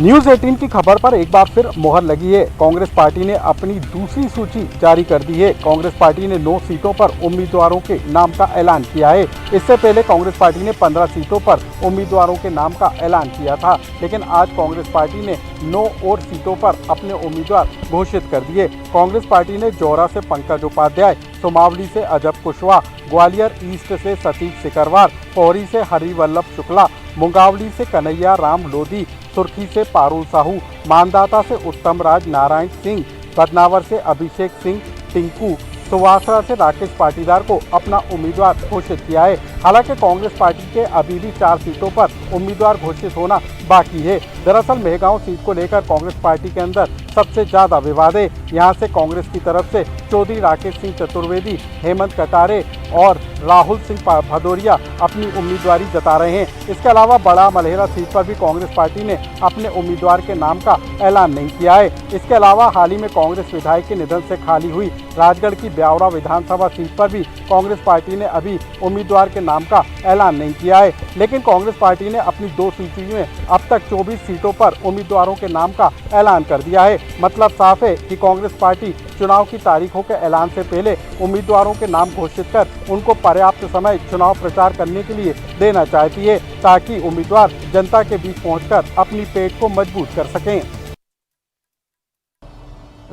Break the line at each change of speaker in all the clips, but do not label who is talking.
News 18 की खबर पर एक बार फिर मोहर लगी है। कांग्रेस पार्टी ने अपनी दूसरी सूची जारी कर दी है। कांग्रेस पार्टी ने 9 सीटों पर उम्मीदवारों के नाम का ऐलान किया है। इससे पहले कांग्रेस पार्टी ने 15 सीटों पर उम्मीदवारों के नाम का ऐलान किया था, लेकिन आज कांग्रेस पार्टी ने 9 और सीटों पर अपने उम्मीदवार घोषित कर दिए। कांग्रेस पार्टी ने जौरा से पंकज उपाध्याय, सुमावली से अजब कुशवाहा, ग्वालियर ईस्ट से सतीश सिकरवार, पौरी से हरिवल्लभ शुक्ला, मुंगावली से कन्हैया राम लोधी, सुर्खी से पारुल साहू, मानदाता से उत्तम राज नारायण सिंह, बदनावर से अभिषेक सिंह टिंकू, सुवासरा से राकेश पाटीदार को अपना उम्मीदवार घोषित किया है। हालांकि कांग्रेस पार्टी के अभी भी 4 सीटों पर उम्मीदवार घोषित होना बाकी है। दरअसल मेहगांव सीट को लेकर कांग्रेस पार्टी के अंदर सबसे ज्यादा विवाद है। यहां से कांग्रेस की तरफ से चौधरी राकेश सिंह चतुर्वेदी, हेमंत कटारे और राहुल सिंह भदौरिया अपनी उम्मीदवारी जता रहे हैं। इसके अलावा बड़ा मलहेरा सीट पर भी कांग्रेस पार्टी ने अपने उम्मीदवार के नाम का ऐलान नहीं किया है। इसके अलावा हाल ही में कांग्रेस विधायक के निधन से खाली हुई राजगढ़ की ब्यावरा विधानसभा सीट पर भी कांग्रेस पार्टी ने अभी उम्मीदवार के नाम का ऐलान नहीं किया है। लेकिन कांग्रेस पार्टी ने अपनी 2 सूची में अब तक 24 सीटों पर उम्मीदवारों के नाम का ऐलान कर दिया है। मतलब साफ है कि कांग्रेस पार्टी चुनाव की तारीखों के ऐलान से पहले उम्मीदवारों के नाम घोषित कर उनको पर्याप्त समय चुनाव प्रचार करने के लिए देना चाहती है, ताकि उम्मीदवार जनता के बीच पहुंचकर अपनी पेट को मजबूत कर सकें।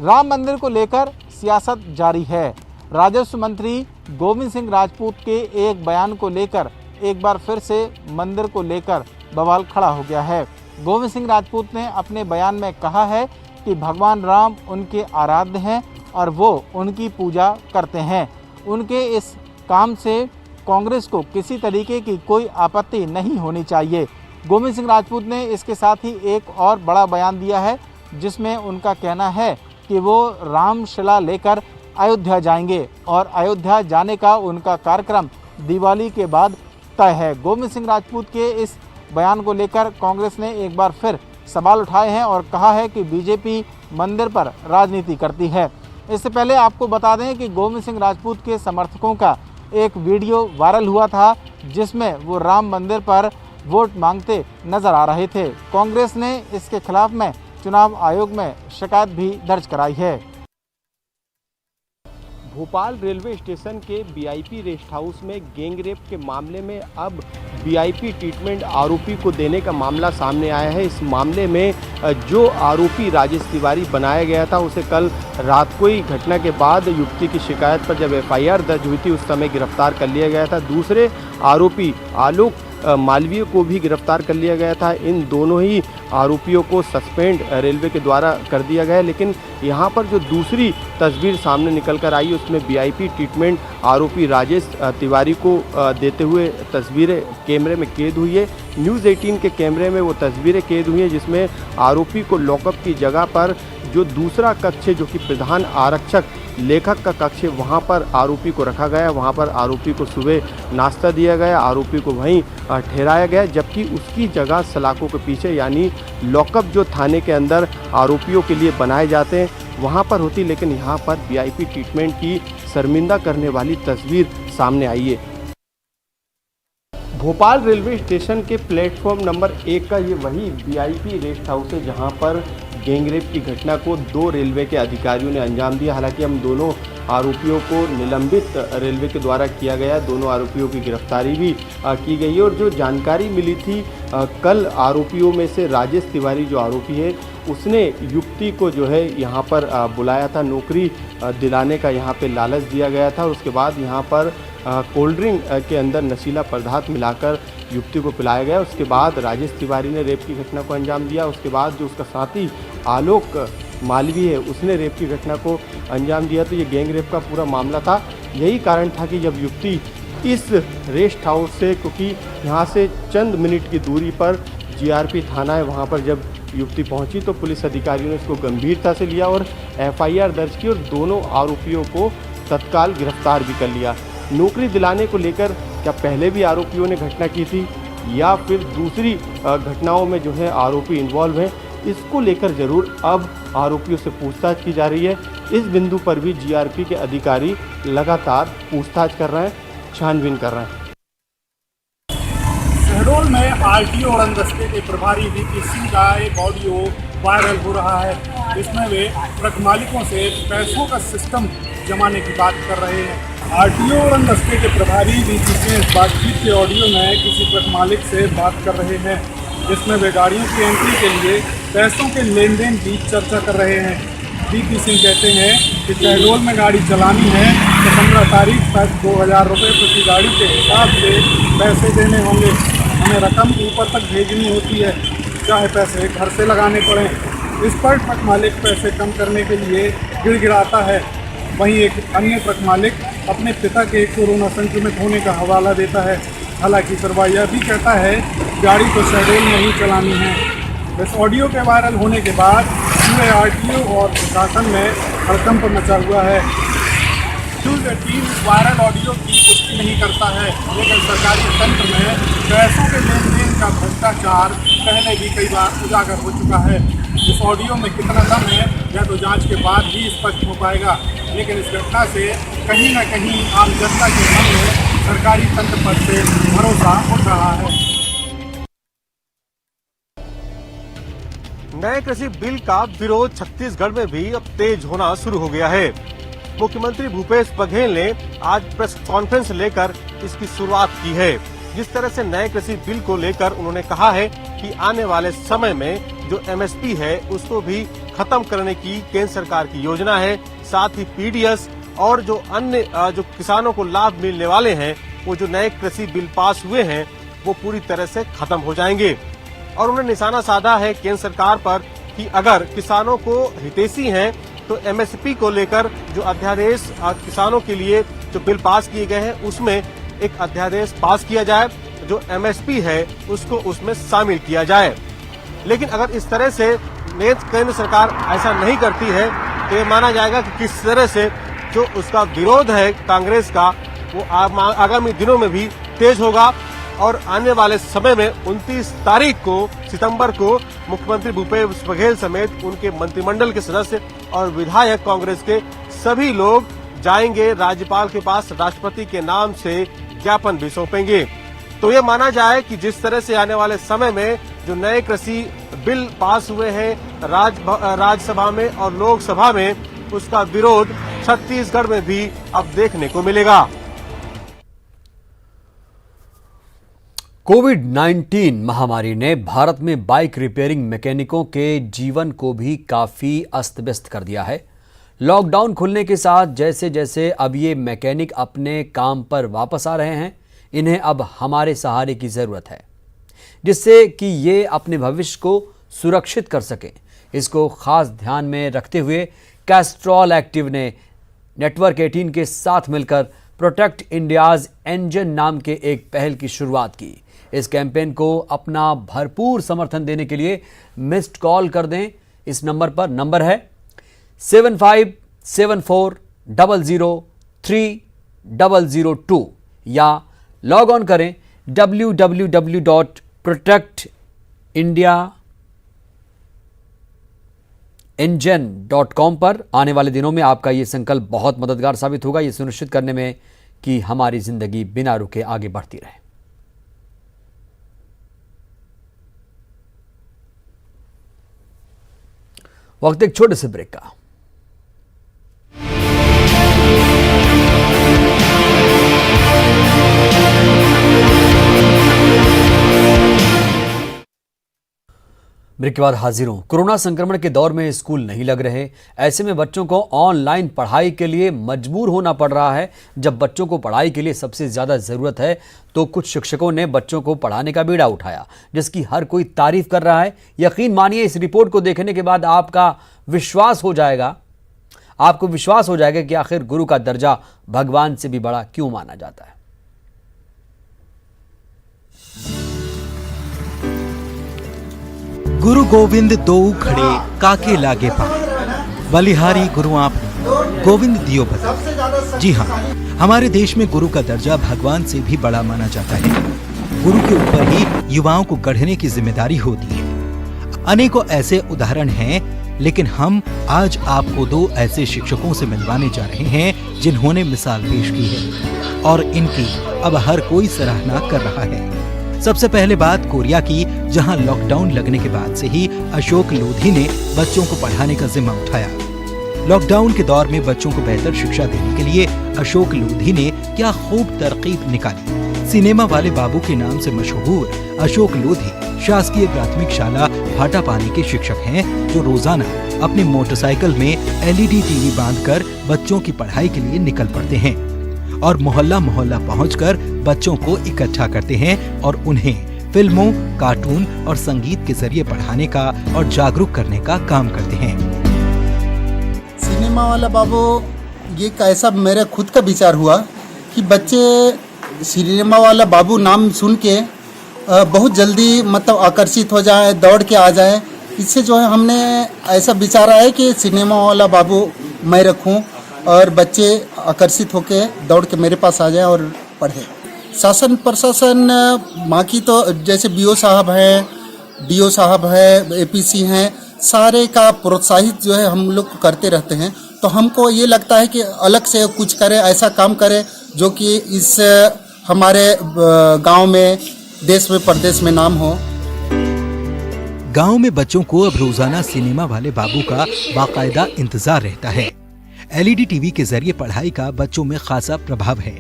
राम मंदिर को लेकर सियासत जारी है। राजस्व मंत्री गोविंद सिंह राजपूत के एक बयान को लेकर एक बार फिर से मंदिर को लेकर बवाल खड़ा हो गया है। गोविंद सिंह राजपूत ने अपने बयान में कहा है कि भगवान राम उनके आराध्य हैं और वो उनकी पूजा करते हैं। उनके इस काम से कांग्रेस को किसी तरीके की कोई आपत्ति नहीं होनी चाहिए। गोविंद सिंह राजपूत ने इसके साथ ही एक और बड़ा बयान दिया है, जिसमें उनका कहना है कि वो रामशिला लेकर अयोध्या जाएंगे और अयोध्या जाने का उनका कार्यक्रम दिवाली के बाद तय है। गोविंद सिंह राजपूत के इस बयान को लेकर कांग्रेस ने एक बार फिर सवाल उठाए हैं और कहा है कि बीजेपी मंदिर पर राजनीति करती है। इससे पहले आपको बता दें कि गोविंद सिंह राजपूत के समर्थकों का एक वीडियो वायरल हुआ था, जिसमें वो राम मंदिर पर वोट मांगते नजर आ रहे थे। कांग्रेस ने इसके खिलाफ में चुनाव आयोग में शिकायत भी दर्ज कराई है।
भोपाल रेलवे स्टेशन के वीआईपी रेस्ट हाउस में गैंगरेप के मामले में अब वीआईपी ट्रीटमेंट आरोपी को देने का मामला सामने आया है। इस मामले में जो आरोपी राजेश तिवारी बनाया गया था, उसे कल रात को ही घटना के बाद युवती की शिकायत पर जब एफआईआर दर्ज हुई थी, उस समय गिरफ्तार कर लिया गया था। दूसरे आरोपी आलोक मालवीय को भी गिरफ्तार कर लिया गया था। इन दोनों ही आरोपियों को सस्पेंड रेलवे के द्वारा कर दिया गया है। लेकिन यहाँ पर जो दूसरी तस्वीर सामने निकल कर आई, उसमें वीआईपी ट्रीटमेंट आरोपी राजेश तिवारी को देते हुए तस्वीरें कैमरे में कैद हुई है। न्यूज़ 18 के कैमरे में वो तस्वीरें कैद हुई हैं, जिसमें आरोपी को लॉकअप की जगह पर जो दूसरा कक्ष है, जो कि प्रधान आरक्षक लेखक का कक्ष है, वहाँ पर आरोपी को रखा गया। वहाँ पर आरोपी को सुबह नाश्ता दिया गया, आरोपी को वहीं ठहराया गया, जबकि उसकी जगह सलाखों के पीछे, यानी लॉकअप जो थाने के अंदर आरोपियों के लिए बनाए जाते हैं, वहाँ पर होती। लेकिन यहाँ पर वीआईपी ट्रीटमेंट की शर्मिंदा करने वाली तस्वीर सामने आई है। भोपाल रेलवे स्टेशन के प्लेटफॉर्म नंबर 1 का ये वही वीआईपी रेस्ट हाउस है, जहाँ पर गैंगरेप की घटना को 2 रेलवे के अधिकारियों ने अंजाम दिया। हालांकि हम दोनों आरोपियों को निलंबित रेलवे के द्वारा किया गया, दोनों आरोपियों की गिरफ्तारी भी की गई है। और जो जानकारी मिली थी, कल आरोपियों में से राजेश तिवारी जो आरोपी है, उसने युवती को जो है यहाँ पर बुलाया था, नौकरी दिलाने का यहाँ पे लालच दिया गया था। उसके बाद यहाँ पर कोल्ड ड्रिंक के अंदर नशीला पदार्थ मिलाकर युवती को पिलाया गया। उसके बाद राजेश तिवारी ने रेप की घटना को अंजाम दिया। उसके बाद जो उसका साथी आलोक मालवीय है, उसने रेप की घटना को अंजाम दिया। तो ये गैंग रेप का पूरा मामला था। यही कारण था कि जब युवती इस रेस्ट हाउस से, क्योंकि यहाँ से चंद मिनट की दूरी पर जीआरपी थाना है, वहाँ पर जब युवती पहुँची तो पुलिस अधिकारियों ने इसको गंभीरता से लिया और एफआईआर दर्ज की और दोनों आरोपियों को तत्काल गिरफ्तार भी कर लिया। नौकरी दिलाने को लेकर क्या पहले भी आरोपियों ने घटना की थी या फिर दूसरी घटनाओं में जो है आरोपी इन्वॉल्व हैं, इसको लेकर ज़रूर अब आरोपियों से पूछताछ की जा रही है। इस बिंदु पर भी जीआरपी के अधिकारी लगातार पूछताछ कर रहे हैं, छानबीन कर रहे हैं।
शहडोल में आरटीओ उड़नदस्ते के प्रभारी वीपी सिंह का एक ऑडियो वायरल हो रहा है। इसमें वे ट्रक मालिकों से पैसों का सिस्टम जमाने की बात कर रहे हैं। आरटीओ उड़नदस्ते के प्रभारी वीपी सिंह इस बातचीत के ऑडियो में किसी ट्रक मालिक से बात कर रहे हैं, जिसमें वे गाड़ियों की एंट्री के लिए पैसों के लेन देन की चर्चा कर रहे हैं। वीपी सिंह कहते हैं कि शहडोल में गाड़ी चलानी है तो 15 तारीख तक 2000 रुपये प्रति गाड़ी के हिसाब से पैसे देने होंगे। हमें रकम ऊपर तक भेजनी होती है, चाहे पैसे घर से लगाने पड़ें। इस पर ट्रक मालिक पैसे कम करने के लिए गिड़गिड़ाता है। वहीं एक अन्य ट्रक मालिक अपने पिता के कोरोना संक्रमित होने का हवाला देता है। हालांकि फिर वह यह भी कहता है गाड़ी तो शहडोल में ही चलानी है। इस ऑडियो के वायरल होने के बाद पूरे आरटीओ और प्रशासन में हड़कंप मचा हुआ है। न्यूज़ 18 इस वायरल ऑडियो की पुष्टि नहीं करता है, लेकिन सरकारी तंत्र में पैसों के लेन देन का भ्रष्टाचार पहले भी कई बार उजागर हो चुका है। इस ऑडियो में कितना दम है यह तो जांच के बाद ही स्पष्ट हो पाएगा, लेकिन इस घटना से कहीं न कहीं आम जनता के मन में सरकारी तंत्र पर से भरोसा उठ रहा है।
नए कृषि बिल का विरोध छत्तीसगढ़ में भी अब तेज होना शुरू हो गया है। मुख्यमंत्री भूपेश बघेल ने आज प्रेस कॉन्फ्रेंस लेकर इसकी शुरुआत की है। जिस तरह से नए कृषि बिल को लेकर उन्होंने कहा है कि आने वाले समय में जो एमएसपी है उसको भी खत्म करने की केंद्र सरकार की योजना है। साथ ही पीडीएस और जो अन्य जो किसानों को लाभ मिलने वाले हैं, वो जो नए कृषि बिल पास हुए हैं वो पूरी तरह से खत्म हो जाएंगे। और उन्होंने निशाना साधा है केंद्र सरकार पर कि अगर किसानों को हितैषी हैं तो एमएसपी को लेकर जो अध्यादेश किसानों के लिए जो बिल पास किए गए हैं उसमें एक अध्यादेश पास किया जाए, जो एमएसपी है उसको उसमें शामिल किया जाए। लेकिन अगर इस तरह से केंद्र सरकार ऐसा नहीं करती है तो ये माना जाएगा कि किस तरह से जो उसका विरोध है कांग्रेस का वो आगामी दिनों में भी तेज होगा। और आने वाले समय में 29 तारीख को सितंबर को मुख्यमंत्री भूपेश बघेल समेत उनके मंत्रिमंडल के सदस्य और विधायक कांग्रेस के सभी लोग जाएंगे राज्यपाल के पास, राष्ट्रपति के नाम से ज्ञापन भी सौंपेंगे। तो ये माना जाए कि जिस तरह से आने वाले समय में जो नए कृषि बिल पास हुए हैं राज्यसभा में और लोकसभा में, उसका विरोध छत्तीसगढ़ में भी अब देखने को मिलेगा।
कोविड-19 महामारी ने भारत में बाइक रिपेयरिंग मैकेनिकों के जीवन को भी काफ़ी अस्त व्यस्त कर दिया है। लॉकडाउन खुलने के साथ जैसे जैसे अब ये मैकेनिक अपने काम पर वापस आ रहे हैं, इन्हें अब हमारे सहारे की ज़रूरत है, जिससे कि ये अपने भविष्य को सुरक्षित कर सकें। इसको खास ध्यान में रखते हुए कैस्ट्रॉल एक्टिव ने नेटवर्क 18 के साथ मिलकर प्रोटेक्ट इंडियाज इंजन नाम के एक पहल की शुरुआत की। इस कैंपेन को अपना भरपूर समर्थन देने के लिए मिस्ड कॉल कर दें इस नंबर पर। नंबर है 7574003002 या लॉग ऑन करें www.protectindiaengine.com पर। आने वाले दिनों में आपका ये संकल्प बहुत मददगार साबित होगा, ये सुनिश्चित करने में कि हमारी जिंदगी बिना रुके आगे बढ़ती रहे। वक्त एक छोटे से ब्रेक का। ब्रेक के बाद हाजिर हूं। कोरोना संक्रमण के दौर में स्कूल नहीं लग रहे, ऐसे में बच्चों को ऑनलाइन पढ़ाई के लिए मजबूर होना पड़ रहा है। जब बच्चों को पढ़ाई के लिए सबसे ज़्यादा ज़रूरत है तो कुछ शिक्षकों ने बच्चों को पढ़ाने का बीड़ा उठाया, जिसकी हर कोई तारीफ कर रहा है। यकीन मानिए इस रिपोर्ट को देखने के बाद आपको विश्वास हो जाएगा कि आखिर गुरु का दर्जा भगवान से भी बड़ा क्यों माना जाता है।
गुरु गोविंद दो खड़े काके लागे पार, बलिहारी गुरु आपने गोविंद दियो बता। जी हाँ, हमारे देश में गुरु का दर्जा भगवान से भी बड़ा माना जाता है। गुरु के ऊपर ही युवाओं को गढ़ने की जिम्मेदारी होती है। अनेकों ऐसे उदाहरण हैं, लेकिन हम आज आपको दो ऐसे शिक्षकों से मिलवाने जा रहे हैं जिन्होंने मिसाल पेश की है और इनकी अब हर कोई सराहना कर रहा है। सबसे पहले बात कोरिया की, जहां लॉकडाउन लगने के बाद से ही अशोक लोधी ने बच्चों को पढ़ाने का जिम्मा उठाया। लॉकडाउन के दौर में बच्चों को बेहतर शिक्षा देने के लिए अशोक लोधी ने क्या खूब तरकीब निकाली। सिनेमा वाले बाबू के नाम से मशहूर अशोक लोधी शासकीय प्राथमिक शाला भाटापानी के शिक्षक हैं, जो रोजाना अपने मोटरसाइकिल में LED टीवी बांधकर बच्चों की पढ़ाई के लिए निकल पड़ते हैं और मोहल्ला मोहल्ला पहुंचकर बच्चों को इकट्ठा करते हैं और उन्हें फिल्मों, कार्टून और संगीत के जरिए पढ़ाने का और जागरूक करने का काम करते हैं।
सिनेमा वाला बाबू, ये कैसा मेरा खुद का विचार हुआ कि बच्चे सिनेमा वाला बाबू नाम सुन के बहुत जल्दी मतलब आकर्षित हो जाए, दौड़ के आ जाए। इससे जो है हमने ऐसा विचारा है कि सिनेमा वाला बाबू मैं रखूं और बच्चे आकर्षित होके दौड़ के मेरे पास आ जाए और पढ़े। शासन प्रशासन बाकी तो जैसे BO साहब हैं, DO साहब है, APC हैं, सारे का प्रोत्साहित जो है हम लोग करते रहते हैं। तो हमको ये लगता है कि अलग से कुछ करे, ऐसा काम करे जो कि इस हमारे गांव में, देश में, प्रदेश में नाम हो।
गांव में बच्चों को अब रोजाना सिनेमा वाले बाबू का बाकायदा इंतजार रहता है। LED टीवी के जरिए पढ़ाई का बच्चों में खासा प्रभाव है।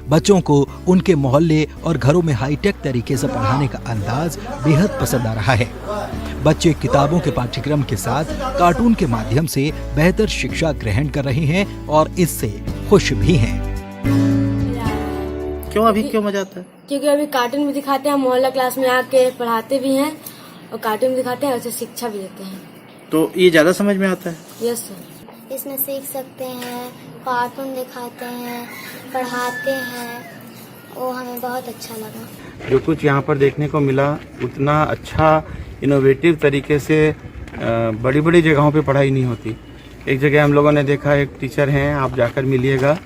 बच्चों को उनके मोहल्ले और घरों में हाईटेक तरीके से पढ़ाने का अंदाज बेहद पसंद आ रहा है। बच्चे किताबों के पाठ्यक्रम के साथ कार्टून के माध्यम से बेहतर शिक्षा ग्रहण कर रहे हैं और इससे खुश भी हैं।
क्यों मजा आता है? क्योंकि अभी कार्टून भी दिखाते हैं, मोहल्ला क्लास में आके पढ़ाते भी हैं और कार्टून दिखाते हैं, वैसे शिक्षा भी देते हैं।
तो ये ज्यादा समझ में आता है?
Yes sir.
इसमें सीख सकते हैं, कार्टून दिखाते हैं, पढ़ाते हैं, वो हमें बहुत अच्छा लगा।
जो कुछ यहाँ पर देखने को मिला उतना अच्छा इनोवेटिव तरीके से बड़ी बड़ी जगहों पे पढ़ाई नहीं होती। एक जगह हम लोगों ने देखा, एक टीचर हैं, आप जाकर मिलिएगा,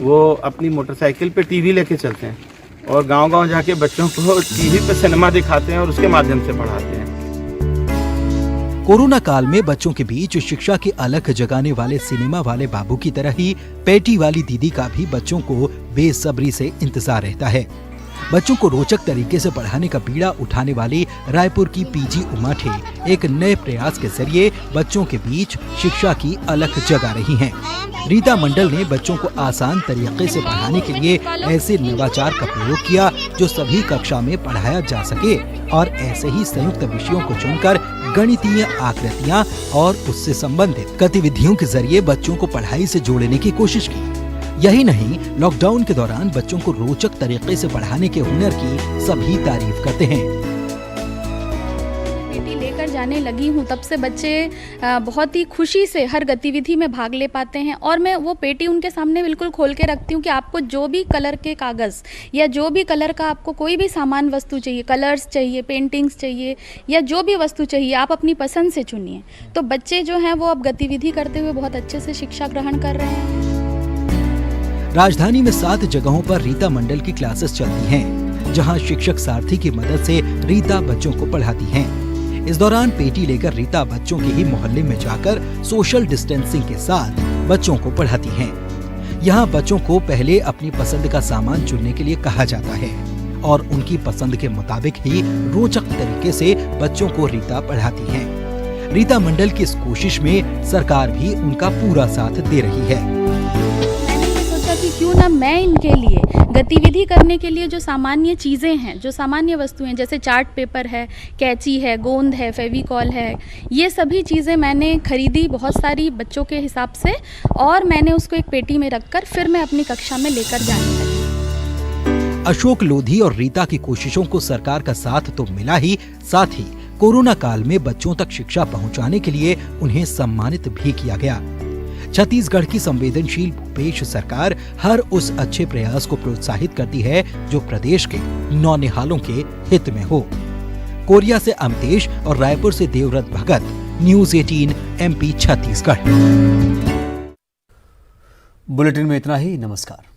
वो अपनी मोटरसाइकिल पे टीवी लेके चलते हैं और गांव-गांव जाके बच्चों को टीवी पे सिनेमा दिखाते हैं और उसके माध्यम से पढ़ाते हैं।
कोरोना काल में बच्चों के बीच शिक्षा की अलख जगाने वाले सिनेमा वाले बाबू की तरह ही पेटी वाली दीदी का भी बच्चों को बेसब्री से इंतजार रहता है। बच्चों को रोचक तरीके से पढ़ाने का बीड़ा उठाने वाली रायपुर की PG उमाठे एक नए प्रयास के जरिए बच्चों के बीच शिक्षा की अलख जगा रही हैं। रीता मंडल ने बच्चों को आसान तरीके से पढ़ाने के लिए ऐसे नवाचार का प्रयोग किया जो सभी कक्षा में पढ़ाया जा सके और ऐसे ही संयुक्त विषयों को चुनकर गणितीय आकृतियाँ और उससे संबंधित गतिविधियों के जरिए बच्चों को पढ़ाई से जोड़ने की कोशिश की। यही नहीं, लॉकडाउन के दौरान बच्चों को रोचक तरीके से पढ़ाने के हुनर की सभी तारीफ करते हैं।
पेटी लेकर जाने लगी हूँ तब से बच्चे बहुत ही खुशी से हर गतिविधि में भाग ले पाते हैं और मैं वो पेटी उनके सामने बिल्कुल खोल के रखती हूँ कि आपको जो भी कलर के कागज़ या जो भी कलर का आपको कोई भी सामान वस्तु चाहिए, कलर्स चाहिए, पेंटिंग्स चाहिए या जो भी वस्तु चाहिए, आप अपनी पसंद से चुनिए। तो बच्चे जो हैं वो अब गतिविधि करते हुए बहुत अच्छे से शिक्षा ग्रहण कर रहे हैं।
राजधानी में 7 जगहों पर रीता मंडल की क्लासेस चलती हैं, जहां शिक्षक सारथी की मदद से रीता बच्चों को पढ़ाती हैं। इस दौरान पेटी लेकर रीता बच्चों के ही मोहल्ले में जाकर सोशल डिस्टेंसिंग के साथ बच्चों को पढ़ाती हैं। यहाँ बच्चों को पहले अपनी पसंद का सामान चुनने के लिए कहा जाता है और उनकी पसंद के मुताबिक ही रोचक तरीके से बच्चों को रीता पढ़ाती है। रीता मंडल की इस कोशिश में सरकार भी उनका पूरा साथ दे रही है।
कि क्यों ना मैं इनके लिए गतिविधि करने के लिए जो सामान्य चीज़ें हैं, जो सामान्य वस्तुएं जैसे चार्ट पेपर है, कैंची है, गोंद है, फेविकॉल है, ये सभी चीज़ें मैंने खरीदी बहुत सारी बच्चों के हिसाब से और मैंने उसको एक पेटी में रखकर फिर मैं अपनी कक्षा में लेकर जाने लगी।
अशोक लोधी और रीता की कोशिशों को सरकार का साथ तो मिला ही, साथ ही कोरोना काल में बच्चों तक शिक्षा पहुंचाने के लिए उन्हें सम्मानित भी किया गया। छत्तीसगढ़ की संवेदनशील भूपेश सरकार हर उस अच्छे प्रयास को प्रोत्साहित करती है जो प्रदेश के नौनिहालों के हित में हो। कोरिया से अमतेश और रायपुर से देवव्रत भगत, न्यूज़ 18 MP छत्तीसगढ़।
बुलेटिन में इतना ही। नमस्कार।